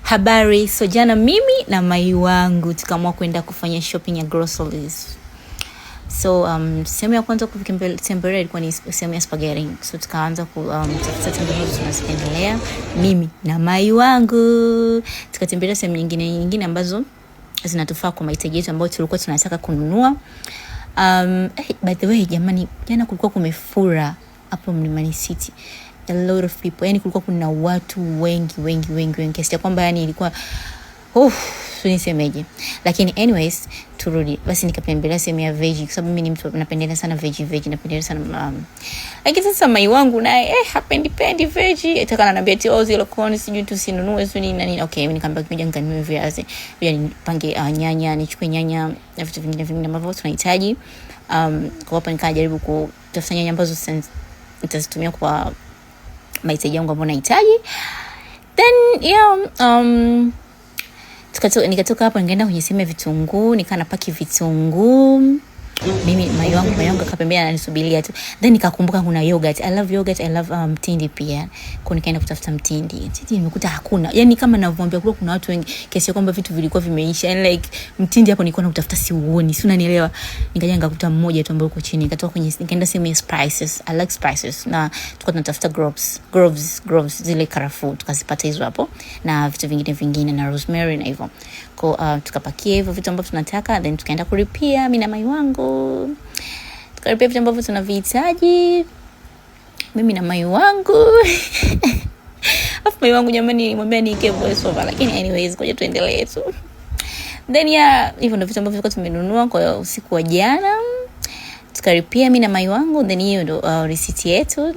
Habari, so jana mimi na mai wangu tukaamua kwenda kufanya shopping ya groceries. So sehemu ya kwanza kutembelea ilikuwa ni sehemu ya spaghetti. So tukaanza kutafuta tembelea tunazipendelea mimi na mai wangu. Tukatembelea sehemu nyingine ambazo zinatufaa kwa mahitaji yetu ambayo tulikuwa tunataka kununua. By the way jamani, jana kulikuwa kumefura hapo Mlimani City. A lot of people, yani kulikuwa kuna watu wengi kiasi kwamba yani ilikuwa nisemeje. Lakini anyways, turudi basi, nikapembelea sehemu ya veggie kwa sababu mimi ni mtu napendelea sana veggie, napendelea sana lakini sasa mai wangu naye hapendi veggie, ataka ananiambia eti zile corn sijui tusinunue sio nini. Okay, mimi nikamwambia kimoja nikanunue viazi, yani nipange nyanya, nichukue nyanya na vitu vingine ambavyo tunahitaji. Kwa hapo nikajaribu kutafuta nyanya ambazo nitazitumia kwa mahitaji yangu ambayo nahitaji. Then nikatoka hapo nikaenda kwenye sehemu ya vitunguu, nikanapaki vitunguu. Mimi mai wangu akapembea ananisubiria tu. Then nikakumbuka kuna yogurt. I love yogurt, I love mtindi pia. Kwa nikaenda kutafuta mtindi nimekuta hakuna. Yani kama ninavyoambia kuna watu wengi kiasi kwamba vitu vilikuwa vimeisha. And like mtindi hapo nilikuwa nakutafuta siuoni. Si unanielewa? Nikaja nikakuta mmoja tu ambao uko chini. Nikatoka nikaenda sehemu ya spices. I like spices. Na tulikuwa tunatafuta groves zile karafuu. Tukazipata hizo hapo na vitu vingine na rosemary na hivyo. Kwa tukapakia hivyo vitu ambavyo tunataka, then tukaenda kulipia mimi na mai wangu. Tukalipia vitu ambavyo tunavihitaji mimi na mai wangu. Afu mai wangu jamani nilimwambia niike voice over, lakini anyways ngoja tuendelee tu. Then hivyo ndio vitu ambavyo tulikuwa tumenunua kwa usiku wa jana. Tukalipia mimi na mai wangu, then hiyo ndio receipt yetu.